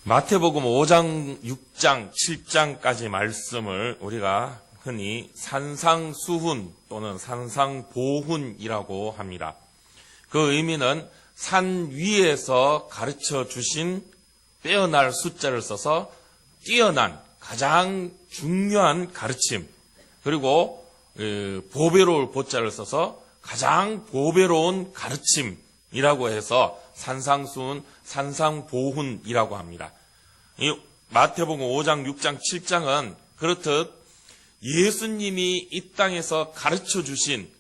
마태복음 5장, 6장, 7장까지 말씀을 우리가 흔히 산상수훈 또는 산상보훈이라고 합니다. 그 의미는 산 위에서 가르쳐 주신 빼어날 숫자를 써서 뛰어난 가장 중요한 가르침, 그리고 보배로울 보자를 써서 가장 보배로운 가르침이라고 해서 산상수훈, 산상보훈이라고 합니다. 이 마태복음 5장, 6장, 7장은 그렇듯 예수님이 이 땅에서 가르쳐 주신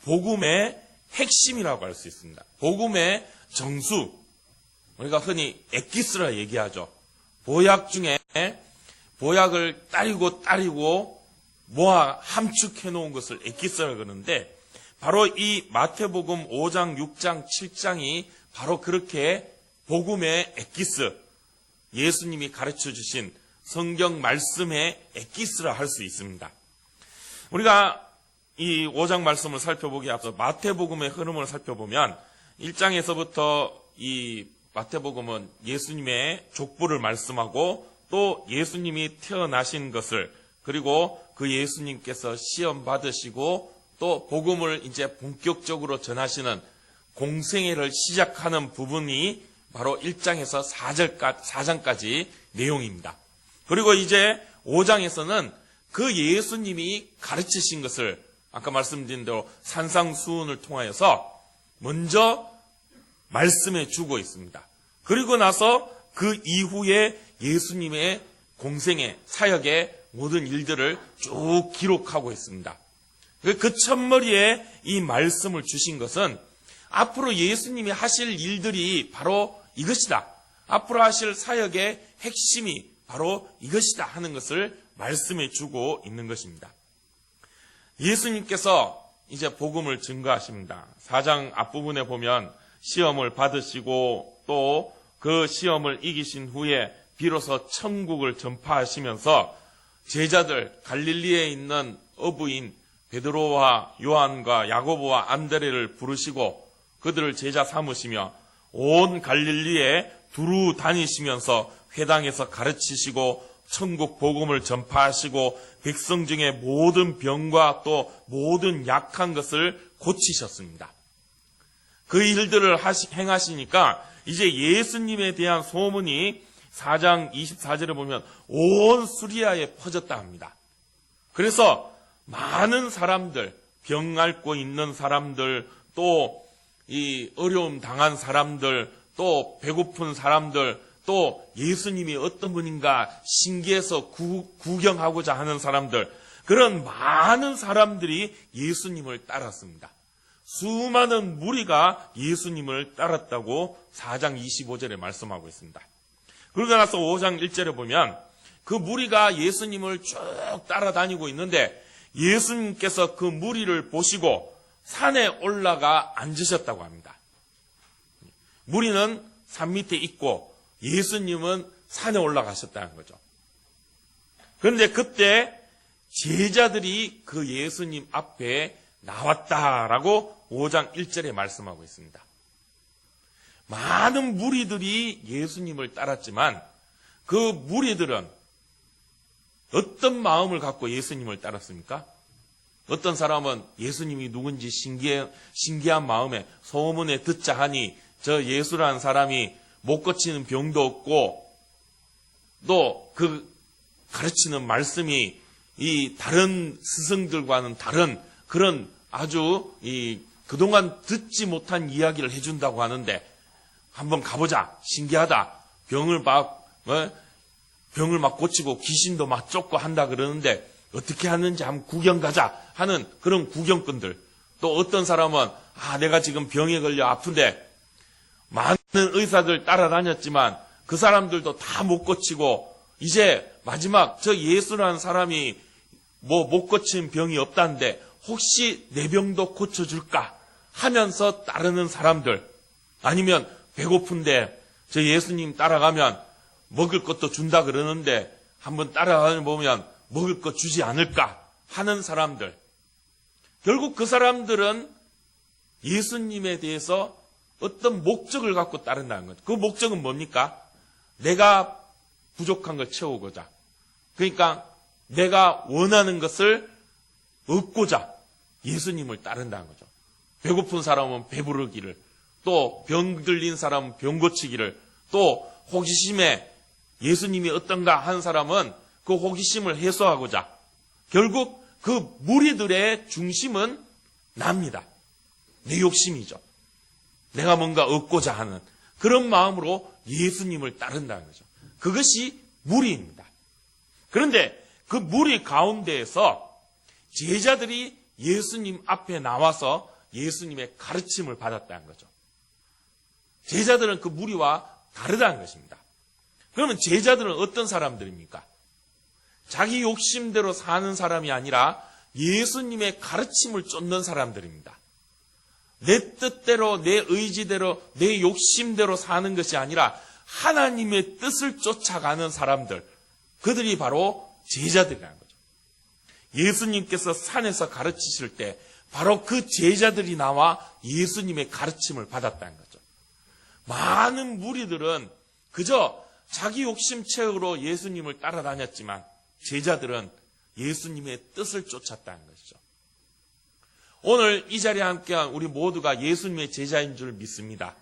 복음의 핵심이라고 할 수 있습니다. 복음의 정수, 우리가 흔히 엑기스라 얘기하죠. 보약 중에 보약을 따리고 모아 함축해 놓은 것을 엑기스라 그러는데, 바로 이 마태복음 5장, 6장, 7장이 바로 그렇게 복음의 엑기스, 예수님이 가르쳐 주신 성경 말씀의 엑기스라 할 수 있습니다. 우리가 이 5장 말씀을 살펴보기에 앞서 마태복음의 흐름을 살펴보면 1장에서부터 이 마태복음은 예수님의 족보를 말씀하고 또 예수님이 태어나신 것을, 그리고 그 예수님께서 시험 받으시고 또 복음을 이제 본격적으로 전하시는 공생애를 시작하는 부분이 바로 1장에서 4장까지 내용입니다. 그리고 이제 5장에서는 그 예수님이 가르치신 것을 아까 말씀드린 대로 산상수훈을 통하여서 먼저 말씀해 주고 있습니다. 그리고 나서 그 이후에 예수님의 공생애, 사역의 모든 일들을 쭉 기록하고 있습니다. 그 첫머리에 이 말씀을 주신 것은 앞으로 예수님이 하실 일들이 바로 이것이다, 앞으로 하실 사역의 핵심이 바로 이것이다 하는 것을 말씀해 주고 있는 것입니다. 예수님께서 이제 복음을 증거하십니다. 4장 앞부분에 보면 시험을 받으시고 또 그 시험을 이기신 후에 비로소 천국을 전파하시면서 제자들, 갈릴리에 있는 어부인 베드로와 요한과 야고보와 안드레를 부르시고 그들을 제자 삼으시며 온 갈릴리에 두루 다니시면서 회당에서 가르치시고 천국 복음을 전파하시고 백성 중에 모든 병과 또 모든 약한 것을 고치셨습니다. 그 일들을 행하시니까 이제 예수님에 대한 소문이 4장 24절에 보면 온 수리아에 퍼졌다 합니다. 그래서 많은 사람들, 병 앓고 있는 사람들, 또 이 어려움 당한 사람들, 또 배고픈 사람들, 또 예수님이 어떤 분인가 신기해서 구경하고자 하는 사람들, 그런 많은 사람들이 예수님을 따랐습니다. 수많은 무리가 예수님을 따랐다고 4장 25절에 말씀하고 있습니다. 그러고 나서 5장 1절에 보면 그 무리가 예수님을 쭉 따라다니고 있는데 예수님께서 그 무리를 보시고 산에 올라가 앉으셨다고 합니다. 무리는 산 밑에 있고 예수님은 산에 올라가셨다는 거죠. 그런데 그때 제자들이 그 예수님 앞에 나왔다라고 5장 1절에 말씀하고 있습니다. 많은 무리들이 예수님을 따랐지만 그 무리들은 어떤 마음을 갖고 예수님을 따랐습니까? 어떤 사람은 예수님이 누군지 신기한 마음에 소문에 듣자 하니 저 예수라는 사람이 못 고치는 병도 없고 또 그 가르치는 말씀이 이 다른 스승들과는 다른 그런 아주 그동안 듣지 못한 이야기를 해준다고 하는데 한번 가보자, 신기하다, 병을 막 고치고 귀신도 막 쫓고 한다 그러는데 어떻게 하는지 한번 구경 가자 하는 그런 구경꾼들, 또 어떤 사람은 내가 지금 병에 걸려 아픈데 많은 의사들 따라다녔지만 그 사람들도 다 못 고치고 이제 마지막 저 예수라는 사람이 못 고친 병이 없다는데 혹시 내 병도 고쳐줄까 하면서 따르는 사람들, 아니면 배고픈데 저 예수님 따라가면 먹을 것도 준다 그러는데 한번 따라가 보면 먹을 것 주지 않을까 하는 사람들, 결국 그 사람들은 예수님에 대해서 어떤 목적을 갖고 따른다는 거죠. 그 목적은 뭡니까? 내가 부족한 걸 채우고자. 그러니까 내가 원하는 것을 얻고자 예수님을 따른다는 거죠. 배고픈 사람은 배부르기를, 또 병 들린 사람은 병 고치기를, 또 호기심에 예수님이 어떤가 한 사람은 그 호기심을 해소하고자. 결국 그 무리들의 중심은 납니다. 내 욕심이죠. 내가 뭔가 얻고자 하는 그런 마음으로 예수님을 따른다는 거죠. 그것이 무리입니다. 그런데 그 무리 가운데에서 제자들이 예수님 앞에 나와서 예수님의 가르침을 받았다는 거죠. 제자들은 그 무리와 다르다는 것입니다. 그러면 제자들은 어떤 사람들입니까? 자기 욕심대로 사는 사람이 아니라 예수님의 가르침을 쫓는 사람들입니다. 내 뜻대로, 내 의지대로, 내 욕심대로 사는 것이 아니라 하나님의 뜻을 쫓아가는 사람들, 그들이 바로 제자들이라는 거죠. 예수님께서 산에서 가르치실 때 바로 그 제자들이 나와 예수님의 가르침을 받았다는 거죠. 많은 무리들은 그저 자기 욕심 채우러 예수님을 따라다녔지만 제자들은 예수님의 뜻을 쫓았다는 것이죠. 오늘 이 자리에 함께한 우리 모두가 예수님의 제자인 줄 믿습니다.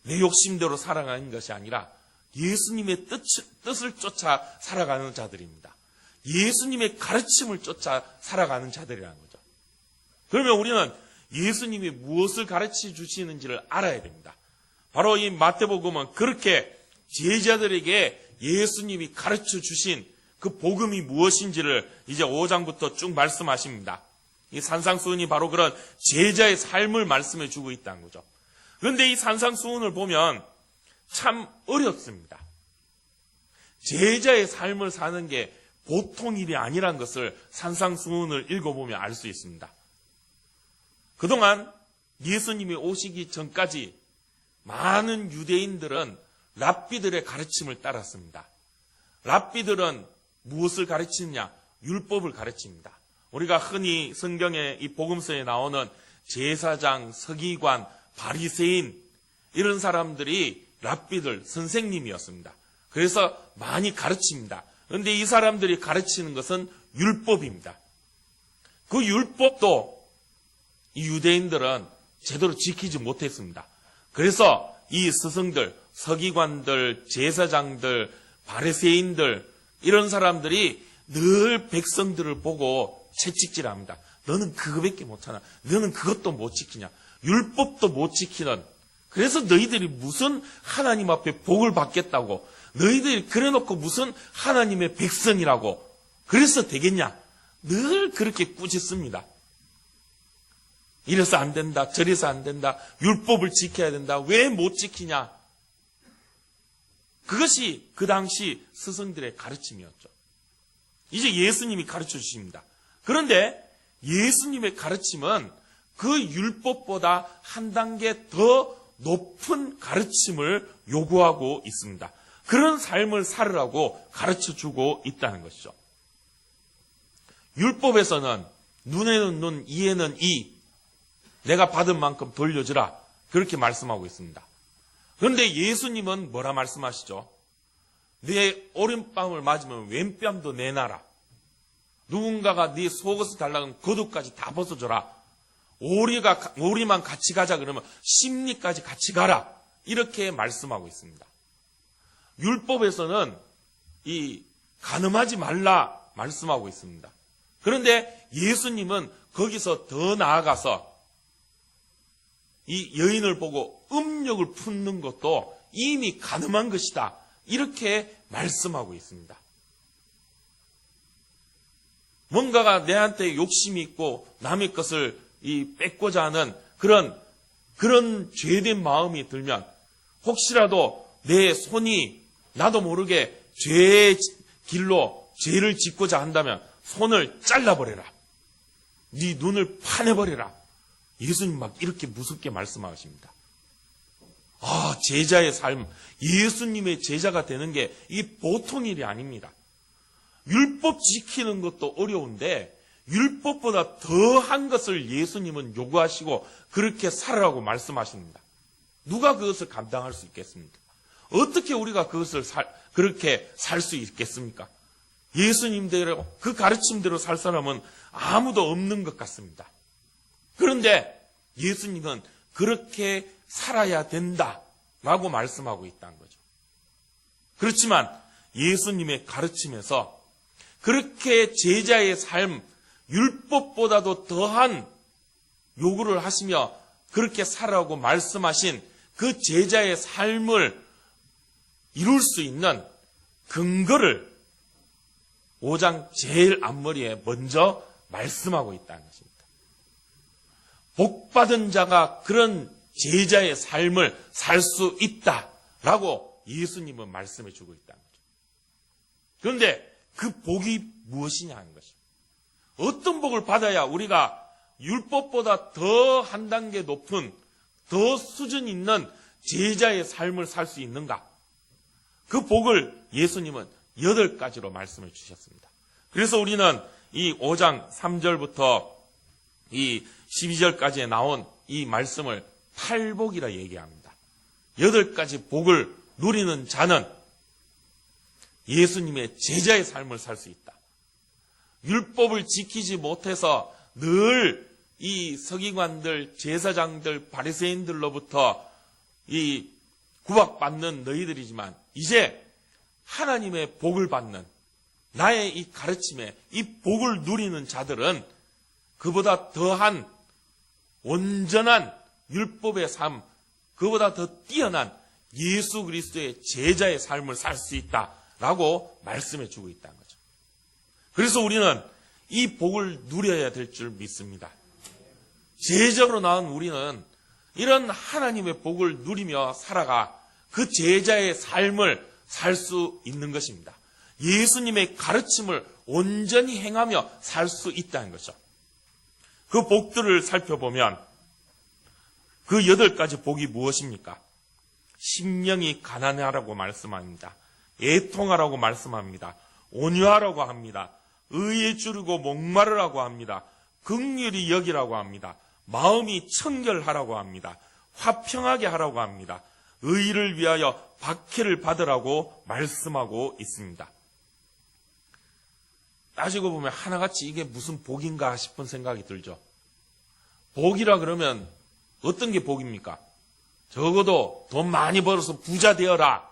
내 욕심대로 살아가는 것이 아니라 예수님의 뜻을 쫓아 살아가는 자들입니다. 예수님의 가르침을 쫓아 살아가는 자들이라는 거죠. 그러면 우리는 예수님이 무엇을 가르쳐 주시는지를 알아야 됩니다. 바로 이 마태복음은 그렇게 제자들에게 예수님이 가르쳐 주신 그 복음이 무엇인지를 이제 5장부터 쭉 말씀하십니다. 이 산상수훈이 바로 그런 제자의 삶을 말씀해 주고 있다는 거죠. 그런데 이 산상수훈을 보면 참 어렵습니다. 제자의 삶을 사는 게 보통 일이 아니란 것을 산상수훈을 읽어보면 알 수 있습니다. 그동안 예수님이 오시기 전까지 많은 유대인들은 랍비들의 가르침을 따랐습니다. 랍비들은 무엇을 가르치느냐? 율법을 가르칩니다. 우리가 흔히 성경에 이 복음서에 나오는 제사장, 서기관, 바리새인 이런 사람들이 랍비들, 선생님이었습니다. 그래서 많이 가르칩니다. 그런데 이 사람들이 가르치는 것은 율법입니다. 그 율법도 이 유대인들은 제대로 지키지 못했습니다. 그래서 이 스승들, 서기관들, 제사장들, 바리새인들 이런 사람들이 늘 백성들을 보고 채찍질합니다. 너는 그거밖에 못하나? 너는 그것도 못 지키냐? 율법도 못 지키는. 그래서 너희들이 무슨 하나님 앞에 복을 받겠다고? 너희들이 그래놓고 무슨 하나님의 백성이라고? 그래서 되겠냐? 늘 그렇게 꾸짖습니다. 이래서 안 된다, 저래서 안 된다, 율법을 지켜야 된다, 왜 못 지키냐? 그것이 그 당시 스승들의 가르침이었죠. 이제 예수님이 가르쳐 주십니다. 그런데 예수님의 가르침은 그 율법보다 한 단계 더 높은 가르침을 요구하고 있습니다. 그런 삶을 살으라고 가르쳐 주고 있다는 것이죠. 율법에서는 눈에는 눈, 이에는 이, 내가 받은 만큼 돌려주라, 그렇게 말씀하고 있습니다. 그런데 예수님은 뭐라 말씀하시죠? 네 오른뺨을 맞으면 왼뺨도 내놔라. 누군가가 네 속옷을 달라는 겉옷까지 다 벗어줘라. 오리만 같이 가자 그러면 심리까지 같이 가라. 이렇게 말씀하고 있습니다. 율법에서는 이 간음하지 말라 말씀하고 있습니다. 그런데 예수님은 거기서 더 나아가서 이 여인을 보고 음욕을 품는 것도 이미 간음한 것이다. 이렇게 말씀하고 있습니다. 뭔가가 내한테 욕심이 있고 남의 것을 뺏고자 하는 그런 죄된 마음이 들면 혹시라도 내 손이 나도 모르게 죄의 길로 죄를 짓고자 한다면 손을 잘라버려라. 네 눈을 파내버려라. 예수님 막 이렇게 무섭게 말씀하십니다. 아, 제자의 삶, 예수님의 제자가 되는 게 이 보통 일이 아닙니다. 율법 지키는 것도 어려운데 율법보다 더한 것을 예수님은 요구하시고 그렇게 살아라고 말씀하십니다. 누가 그것을 감당할 수 있겠습니까? 어떻게 우리가 그것을 그렇게 살 수 있겠습니까? 예수님대로 그 가르침대로 살 사람은 아무도 없는 것 같습니다. 그런데 예수님은 그렇게 살아야 된다라고 말씀하고 있다는 거죠. 그렇지만 예수님의 가르침에서 그렇게 제자의 삶, 율법보다도 더한 요구를 하시며 그렇게 살아라고 말씀하신 그 제자의 삶을 이룰 수 있는 근거를 5장 제일 앞머리에 먼저 말씀하고 있다는 것입니다. 복받은 자가 그런 제자의 삶을 살 수 있다라고 예수님은 말씀해 주고 있다는 거죠. 그런데 그 복이 무엇이냐 하는 것입니다. 어떤 복을 받아야 우리가 율법보다 더 한 단계 높은, 더 수준 있는 제자의 삶을 살 수 있는가? 그 복을 예수님은 8가지로 말씀해 주셨습니다. 그래서 우리는 이 5장 3절부터 이 12절까지에 나온 이 말씀을 팔복이라 얘기합니다. 8가지 복을 누리는 자는 예수님의 제자의 삶을 살 수 있다. 율법을 지키지 못해서 늘 이 서기관들, 제사장들, 바리새인들로부터 이 구박받는 너희들이지만 이제 하나님의 복을 받는 나의 이 가르침에 이 복을 누리는 자들은 그보다 더한 온전한 율법의 삶, 그보다 더 뛰어난 예수 그리스도의 제자의 삶을 살 수 있다라고 말씀해 주고 있다는 거죠. 그래서 우리는 이 복을 누려야 될 줄 믿습니다. 제자로 나온 우리는 이런 하나님의 복을 누리며 살아가 그 제자의 삶을 살 수 있는 것입니다. 예수님의 가르침을 온전히 행하며 살 수 있다는 거죠. 그 복들을 살펴보면 그 8가지 복이 무엇입니까? 심령이 가난하라고 말씀합니다. 애통하라고 말씀합니다. 온유하라고 합니다. 의에 주르고 목마르라고 합니다. 긍휼히 여기라고 합니다. 마음이 청결하라고 합니다. 화평하게 하라고 합니다. 의를 위하여 박해를 받으라고 말씀하고 있습니다. 따지고 보면 하나같이 이게 무슨 복인가 싶은 생각이 들죠. 복이라 그러면 어떤 게 복입니까? 적어도 돈 많이 벌어서 부자 되어라.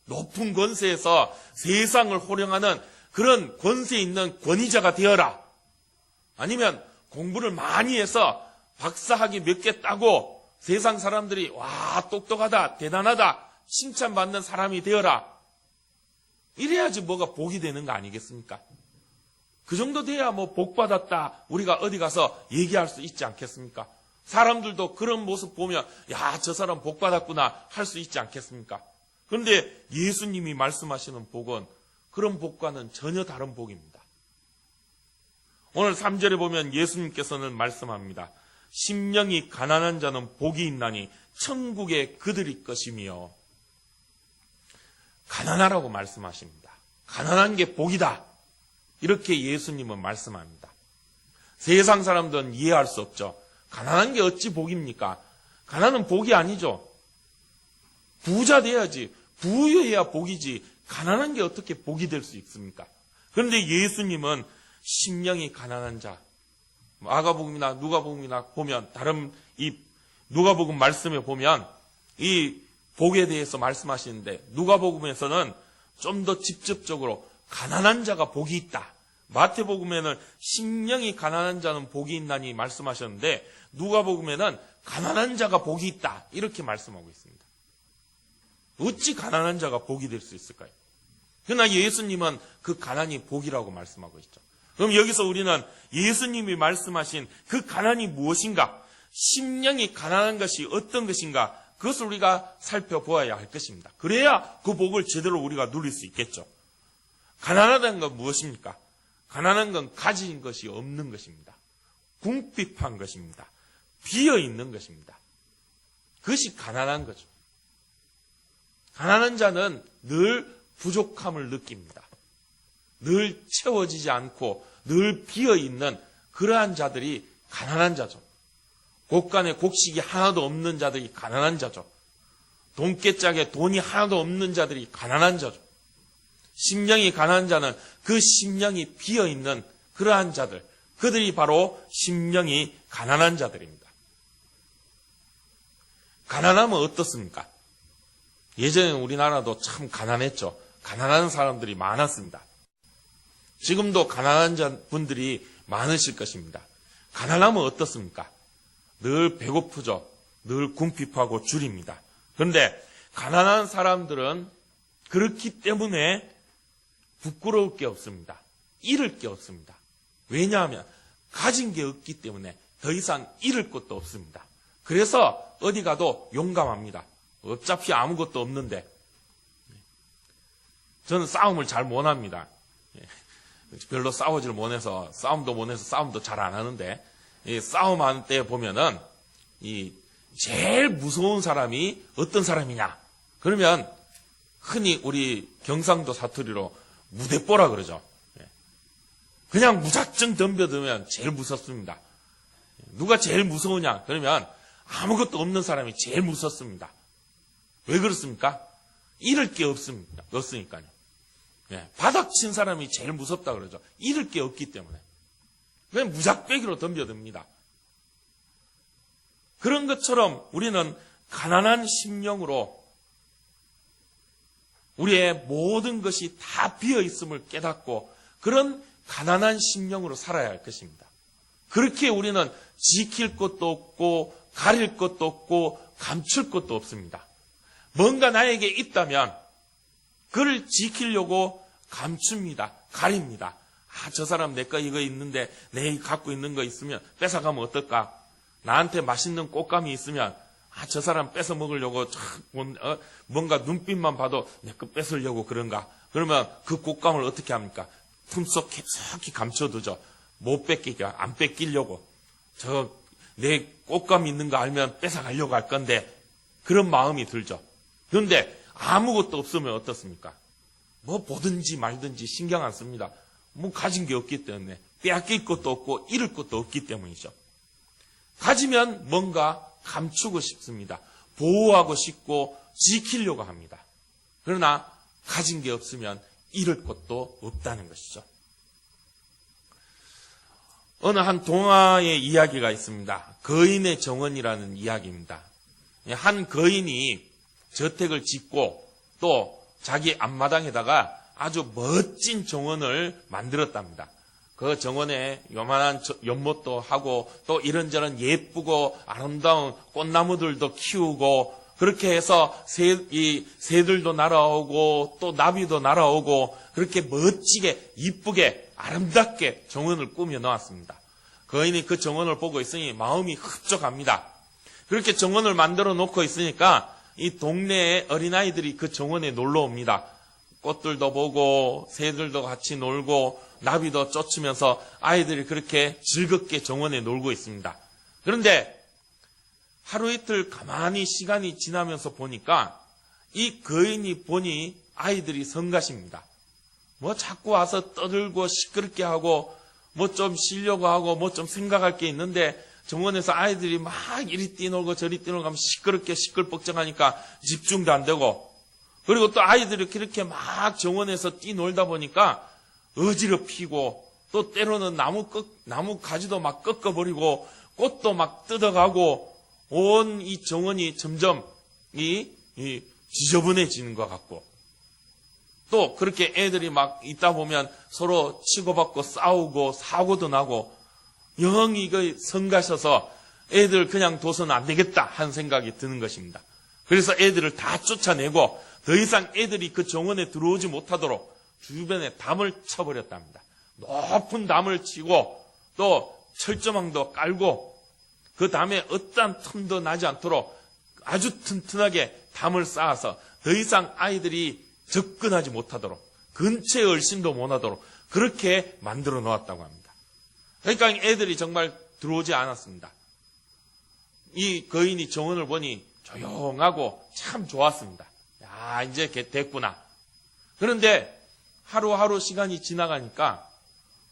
높은 권세에서 세상을 호령하는 그런 권세 있는 권위자가 되어라. 아니면 공부를 많이 해서 박사학위 몇 개 따고 세상 사람들이 와 똑똑하다 대단하다 칭찬받는 사람이 되어라. 이래야지 뭐가 복이 되는 거 아니겠습니까? 그 정도 돼야 뭐 복 받았다 우리가 어디 가서 얘기할 수 있지 않겠습니까? 사람들도 그런 모습 보면 야, 저 사람 복 받았구나 할 수 있지 않겠습니까? 그런데 예수님이 말씀하시는 복은 그런 복과는 전혀 다른 복입니다. 오늘 3절에 보면 예수님께서는 말씀합니다. 심령이 가난한 자는 복이 있나니 천국에 그들이 것이며. 가난하라고 말씀하십니다. 가난한 게 복이다. 이렇게 예수님은 말씀합니다. 세상 사람들은 이해할 수 없죠. 가난한 게 어찌 복입니까? 가난은 복이 아니죠. 부자 돼야지. 부유해야 복이지. 가난한 게 어떻게 복이 될 수 있습니까? 그런데 예수님은 심령이 가난한 자, 마가복음이나 누가복음이나 보면 다른 이 누가복음 말씀에 보면 이 복에 대해서 말씀하시는데 누가복음에서는 좀 더 직접적으로 가난한 자가 복이 있다. 마태복음에는 심령이 가난한 자는 복이 있나니 말씀하셨는데 누가복음에는 가난한 자가 복이 있다. 이렇게 말씀하고 있습니다. 어찌 가난한 자가 복이 될 수 있을까요? 그러나 예수님은 그 가난이 복이라고 말씀하고 있죠. 그럼 여기서 우리는 예수님이 말씀하신 그 가난이 무엇인가? 심령이 가난한 것이 어떤 것인가? 그것을 우리가 살펴보아야 할 것입니다. 그래야 그 복을 제대로 우리가 누릴 수 있겠죠. 가난하다는 건 무엇입니까? 가난한 건 가진 것이 없는 것입니다. 궁핍한 것입니다. 비어있는 것입니다. 그것이 가난한 거죠. 가난한 자는 늘 부족함을 느낍니다. 늘 채워지지 않고 늘 비어있는 그러한 자들이 가난한 자죠. 곳간에 곡식이 하나도 없는 자들이 가난한 자죠. 돈깨짝에 돈이 하나도 없는 자들이 가난한 자죠. 심령이 가난한 자는 그 심령이 비어있는 그러한 자들, 그들이 바로 심령이 가난한 자들입니다. 가난하면 어떻습니까? 예전에 우리나라도 참 가난했죠. 가난한 사람들이 많았습니다. 지금도 가난한 분들이 많으실 것입니다. 가난하면 어떻습니까? 늘 배고프죠. 늘 궁핍하고 줄입니다. 그런데 가난한 사람들은 그렇기 때문에 부끄러울 게 없습니다. 잃을 게 없습니다. 왜냐하면 가진 게 없기 때문에 더 이상 잃을 것도 없습니다. 그래서 어디 가도 용감합니다. 어차피 아무것도 없는데. 저는 싸움을 잘 못합니다. 별로 싸우지를 못해서 싸움도 잘 안 하는데, 싸움하는 때 보면은 제일 무서운 사람이 어떤 사람이냐? 그러면 흔히 우리 경상도 사투리로 무대뽀라 그러죠. 그냥 무작정 덤벼들면 제일 무섭습니다. 누가 제일 무서우냐? 그러면 아무것도 없는 사람이 제일 무섭습니다. 왜 그렇습니까? 잃을 게 없으니까요. 바닥 친 사람이 제일 무섭다 그러죠. 잃을 게 없기 때문에. 그냥 무작배기로 덤벼듭니다. 그런 것처럼 우리는 가난한 심령으로 우리의 모든 것이 다 비어있음을 깨닫고 그런 가난한 심령으로 살아야 할 것입니다. 그렇게 우리는 지킬 것도 없고 가릴 것도 없고 감출 것도 없습니다. 뭔가 나에게 있다면 그를 지키려고 감춥니다. 가립니다. 저 사람 내 거 이거 있는데 내 갖고 있는 거 있으면 뺏어가면 어떨까? 나한테 맛있는 꽃감이 있으면 저 사람 뺏어 먹으려고 뭔가 눈빛만 봐도 내 거 뺏으려고 그런가? 그러면 그 꽃감을 어떻게 합니까? 품속 깊숙이 감춰두죠. 못 뺏기게, 안 뺏기려고. 내 꽃감 있는 거 알면 뺏어가려고 할 건데 그런 마음이 들죠. 그런데 아무것도 없으면 어떻습니까? 뭐 보든지 말든지 신경 안 씁니다. 뭐 가진 게 없기 때문에 빼앗길 것도 없고 잃을 것도 없기 때문이죠. 가지면 뭔가 감추고 싶습니다. 보호하고 싶고 지키려고 합니다. 그러나 가진 게 없으면 잃을 것도 없다는 것이죠. 어느 한 동화의 이야기가 있습니다. 거인의 정원이라는 이야기입니다. 한 거인이 저택을 짓고 또 자기 앞마당에다가 아주 멋진 정원을 만들었답니다. 그 정원에 요만한 연못도 하고 또 이런저런 예쁘고 아름다운 꽃나무들도 키우고 그렇게 해서 새들도 날아오고 또 나비도 날아오고 그렇게 멋지게 이쁘게 아름답게 정원을 꾸며 놓았습니다. 거인이 그 정원을 보고 있으니 마음이 흡족합니다. 그렇게 정원을 만들어 놓고 있으니까 이 동네의 어린아이들이 그 정원에 놀러 옵니다. 꽃들도 보고 새들도 같이 놀고 나비도 쫓으면서 아이들이 그렇게 즐겁게 정원에 놀고 있습니다. 그런데 하루 이틀 가만히 시간이 지나면서 보니까 이 거인이 보니 아이들이 성가십니다. 뭐 자꾸 와서 떠들고 시끄럽게 하고 뭐 좀 쉬려고 하고 뭐 좀 생각할 게 있는데 정원에서 아이들이 막 이리 뛰놀고 저리 뛰놀고 하면 시끄럽게 시끌벅적하니까 집중도 안 되고 그리고 또 아이들이 그렇게 막 정원에서 뛰놀다 보니까 어지럽히고 또 때로는 나무 가지도 막 꺾어버리고 꽃도 막 뜯어가고 온 이 정원이 점점 지저분해지는 것 같고 또 그렇게 애들이 막 있다 보면 서로 치고받고 싸우고 사고도 나고 영 이거 성가셔서 애들 그냥 둬서는 안 되겠다 하는 생각이 드는 것입니다. 그래서 애들을 다 쫓아내고 더 이상 애들이 그 정원에 들어오지 못하도록 주변에 담을 쳐버렸답니다. 높은 담을 치고 또 철조망도 깔고 그 담에 어떠한 틈도 나지 않도록 아주 튼튼하게 담을 쌓아서 더 이상 아이들이 접근하지 못하도록 근처에 얼씬도 못하도록 그렇게 만들어 놓았다고 합니다. 그러니까 애들이 정말 들어오지 않았습니다. 이 거인이 정원을 보니 조용하고 참 좋았습니다. 야, 이제 됐구나. 그런데 하루하루 시간이 지나가니까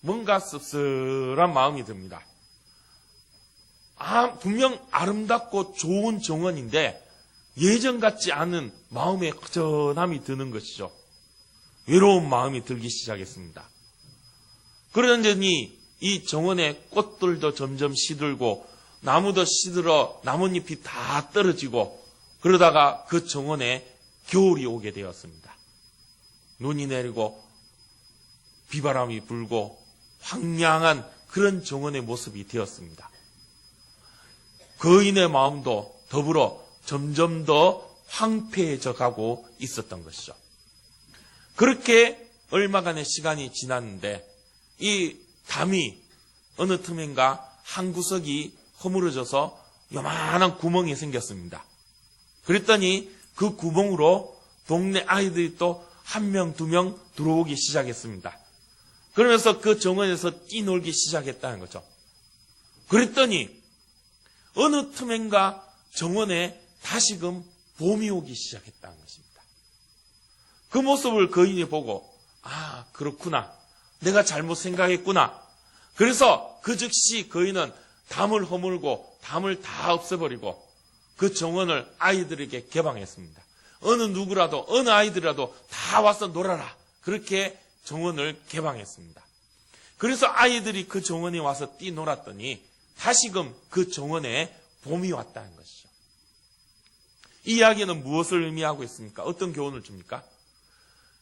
뭔가 씁쓸한 마음이 듭니다. 분명 아름답고 좋은 정원인데 예전 같지 않은 마음의 허전함이 드는 것이죠. 외로운 마음이 들기 시작했습니다. 그러더니 이 정원의 꽃들도 점점 시들고 나무도 시들어 나뭇잎이 다 떨어지고 그러다가 그 정원에 겨울이 오게 되었습니다. 눈이 내리고 비바람이 불고 황량한 그런 정원의 모습이 되었습니다. 거인의 마음도 더불어 점점 더 황폐해져 가고 있었던 것이죠. 그렇게 얼마간의 시간이 지났는데 이 담이 어느 틈엔가 한 구석이 허물어져서 요만한 구멍이 생겼습니다. 그랬더니 그 구멍으로 동네 아이들이 또 한 명, 두 명 들어오기 시작했습니다. 그러면서 그 정원에서 뛰놀기 시작했다는 거죠. 그랬더니 어느 틈엔가 정원에 다시금 봄이 오기 시작했다는 것입니다. 그 모습을 거인이 보고 아, 그렇구나. 내가 잘못 생각했구나. 그래서 그 즉시 거인은 담을 허물고 담을 다 없애버리고 그 정원을 아이들에게 개방했습니다. 어느 누구라도 어느 아이들이라도 다 와서 놀아라. 그렇게 정원을 개방했습니다. 그래서 아이들이 그 정원에 와서 뛰놀았더니 다시금 그 정원에 봄이 왔다는 것이죠. 이 이야기는 무엇을 의미하고 있습니까? 어떤 교훈을 줍니까?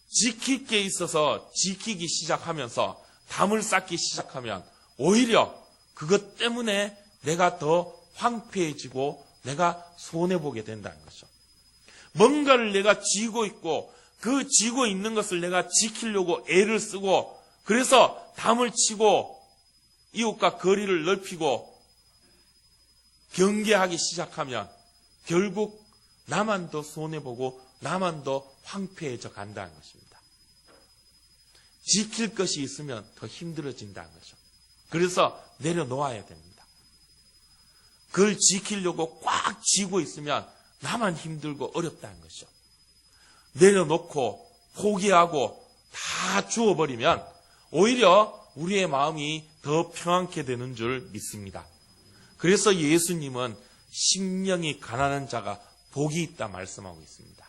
지킬 게 있어서 지키기 시작하면서 담을 쌓기 시작하면 오히려 그것 때문에 내가 더 황폐해지고 내가 손해보게 된다는 거죠. 뭔가를 내가 쥐고 있고 그 쥐고 있는 것을 내가 지키려고 애를 쓰고 그래서 담을 치고 이웃과 거리를 넓히고 경계하기 시작하면 결국 나만 더 손해보고 나만 더 황폐해져 간다는 것입니다. 지킬 것이 있으면 더 힘들어진다는 거죠. 그래서 내려놓아야 됩니다. 그걸 지키려고 꽉 쥐고 있으면 나만 힘들고 어렵다는 것이죠. 내려놓고 포기하고 다 주워버리면 오히려 우리의 마음이 더 평안케 되는 줄 믿습니다. 그래서 예수님은 심령이 가난한 자가 복이 있다 말씀하고 있습니다.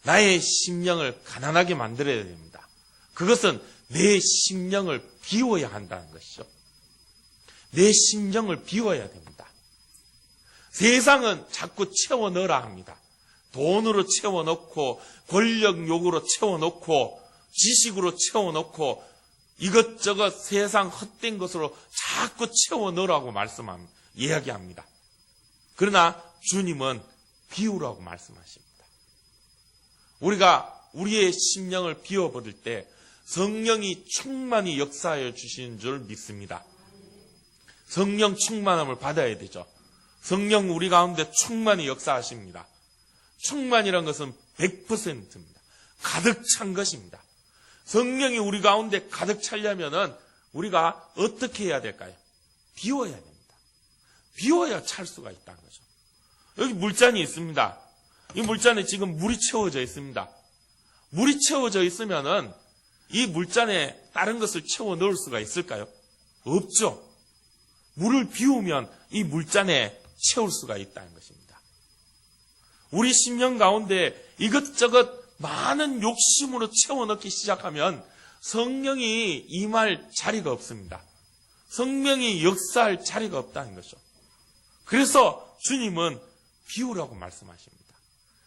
나의 심령을 가난하게 만들어야 됩니다. 그것은 내 심령을 비워야 한다는 것이죠. 내 심령을 비워야 됩니다. 세상은 자꾸 채워 넣으라 합니다. 돈으로 채워넣고 권력 욕으로 채워넣고 지식으로 채워넣고 이것저것 세상 헛된 것으로 자꾸 채워넣으라고 이야기합니다. 그러나 주님은 비우라고 말씀하십니다. 우리가 우리의 심령을 비워버릴 때 성령이 충만히 역사하여 주시는 줄 믿습니다. 성령 충만함을 받아야 되죠. 성령 우리 가운데 충만히 역사하십니다. 충만이란 것은 100%입니다. 가득 찬 것입니다. 성령이 우리 가운데 가득 차려면은 우리가 어떻게 해야 될까요? 비워야 됩니다. 비워야 찰 수가 있다는 거죠. 여기 물잔이 있습니다. 이 물잔에 지금 물이 채워져 있습니다. 물이 채워져 있으면은 이 물잔에 다른 것을 채워 넣을 수가 있을까요? 없죠. 물을 비우면 이 물잔에 채울 수가 있다는 것입니다. 우리 심령 가운데 이것저것 많은 욕심으로 채워넣기 시작하면 성령이 임할 자리가 없습니다. 성령이 역사할 자리가 없다는 것이죠. 그래서 주님은 비우라고 말씀하십니다.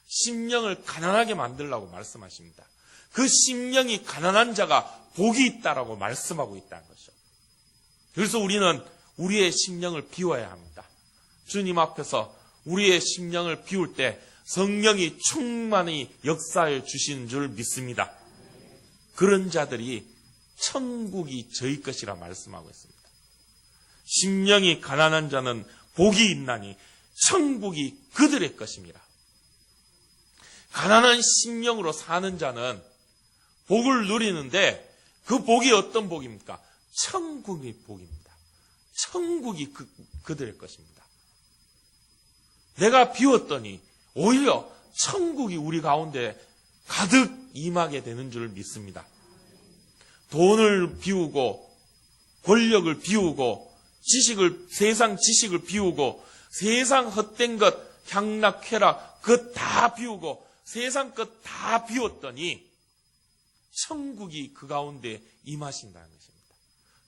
심령을 가난하게 만들라고 말씀하십니다. 그 심령이 가난한 자가 복이 있다라고 말씀하고 있다는 것이죠. 그래서 우리는 우리의 심령을 비워야 합니다. 주님 앞에서 우리의 심령을 비울 때 성령이 충만히 역사해 주시는 줄 믿습니다. 그런 자들이 천국이 저희 것이라 말씀하고 있습니다. 심령이 가난한 자는 복이 있나니 천국이 그들의 것입니다. 가난한 심령으로 사는 자는 복을 누리는데 그 복이 어떤 복입니까? 천국의 복입니다. 천국이 그들의 것입니다. 내가 비웠더니 오히려 천국이 우리 가운데 가득 임하게 되는 줄 믿습니다. 돈을 비우고 권력을 비우고 세상 지식을 비우고 세상 헛된 것, 향락, 쾌락 그것 다 비우고 세상 것 다 비웠더니 천국이 그 가운데 임하신다는 것입니다.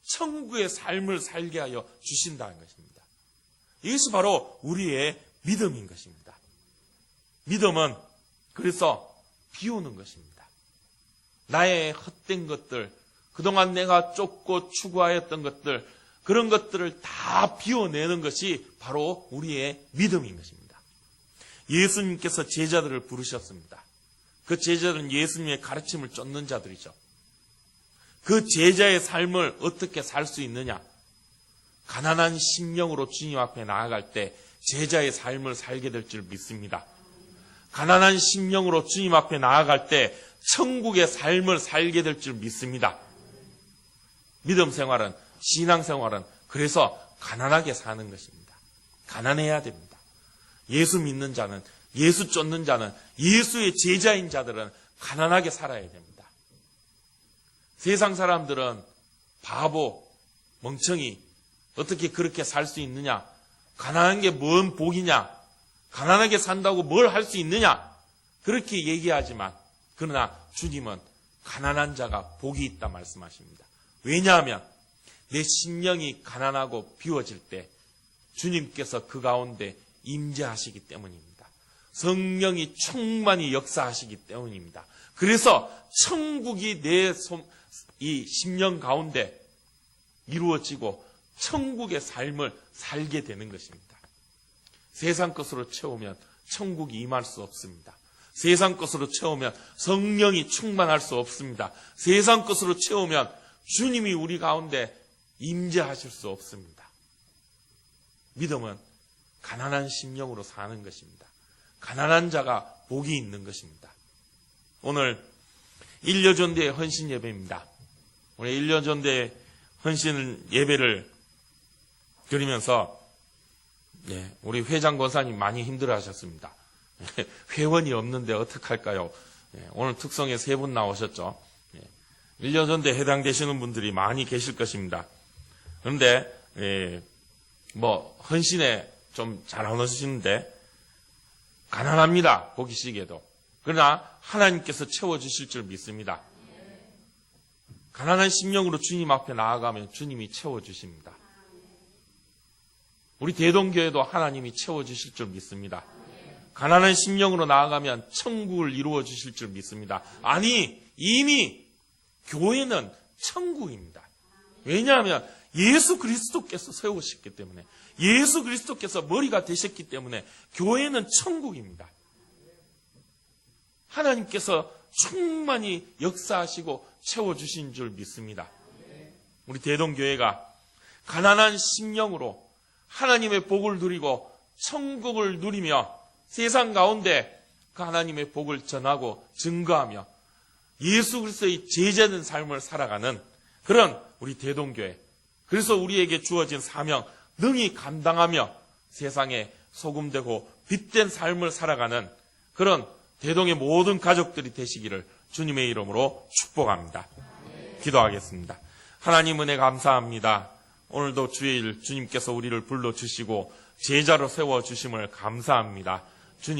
천국의 삶을 살게 하여 주신다는 것입니다. 이것이 바로 우리의 믿음인 것입니다. 믿음은 그래서 비우는 것입니다. 나의 헛된 것들, 그동안 내가 쫓고 추구하였던 것들, 그런 것들을 다 비워내는 것이 바로 우리의 믿음인 것입니다. 예수님께서 제자들을 부르셨습니다. 그 제자들은 예수님의 가르침을 쫓는 자들이죠. 그 제자의 삶을 어떻게 살 수 있느냐? 가난한 심령으로 주님 앞에 나아갈 때 제자의 삶을 살게 될 줄 믿습니다. 가난한 심령으로 주님 앞에 나아갈 때 천국의 삶을 살게 될 줄 믿습니다. 믿음 생활은, 신앙 생활은 그래서 가난하게 사는 것입니다. 가난해야 됩니다. 예수 믿는 자는, 예수 쫓는 자는, 예수의 제자인 자들은 가난하게 살아야 됩니다. 세상 사람들은 바보, 멍청이, 어떻게 그렇게 살 수 있느냐? 가난한 게 뭔 복이냐? 가난하게 산다고 뭘 할 수 있느냐? 그렇게 얘기하지만, 그러나 주님은 가난한 자가 복이 있다 말씀하십니다. 왜냐하면 내 심령이 가난하고 비워질 때 주님께서 그 가운데 임재하시기 때문입니다. 성령이 충만히 역사하시기 때문입니다. 그래서 천국이 내 이 심령 가운데 이루어지고 천국의 삶을 살게 되는 것입니다. 세상 것으로 채우면 천국이 임할 수 없습니다. 세상 것으로 채우면 성령이 충만할 수 없습니다. 세상 것으로 채우면 주님이 우리 가운데 임재하실 수 없습니다. 믿음은 가난한 심령으로 사는 것입니다. 가난한 자가 복이 있는 것입니다. 오늘 1년전대의 헌신 예배입니다. 오늘 1년전대 헌신 예배를 드리면서 우리 회장 권사님 많이 힘들어하셨습니다. 회원이 없는데 어떡할까요? 오늘 특성에 3분 나오셨죠. 1년 전에 해당되시는 분들이 많이 계실 것입니다. 그런데 헌신에 좀 잘 안 오시는데 가난합니다. 보기시기에도. 그러나 하나님께서 채워주실 줄 믿습니다. 가난한 심령으로 주님 앞에 나아가면 주님이 채워주십니다. 우리 대동교회도 하나님이 채워주실 줄 믿습니다. 가난한 심령으로 나아가면 천국을 이루어 주실 줄 믿습니다. 아니, 이미 교회는 천국입니다. 왜냐하면 예수 그리스도께서 세우셨기 때문에, 예수 그리스도께서 머리가 되셨기 때문에 교회는 천국입니다. 하나님께서 충만히 역사하시고 채워주신 줄 믿습니다. 우리 대동교회가 가난한 심령으로 하나님의 복을 누리고 천국을 누리며 세상 가운데 그 하나님의 복을 전하고 증거하며 예수 그리스도의 제자된 삶을 살아가는 그런 우리 대동교회. 그래서 우리에게 주어진 사명 능히 감당하며 세상에 소금되고 빛된 삶을 살아가는 그런 대동의 모든 가족들이 되시기를 주님의 이름으로 축복합니다. 기도하겠습니다. 하나님 은혜 감사합니다. 오늘도 주일 주님께서 우리를 불러주시고 제자로 세워주심을 감사합니다. 주님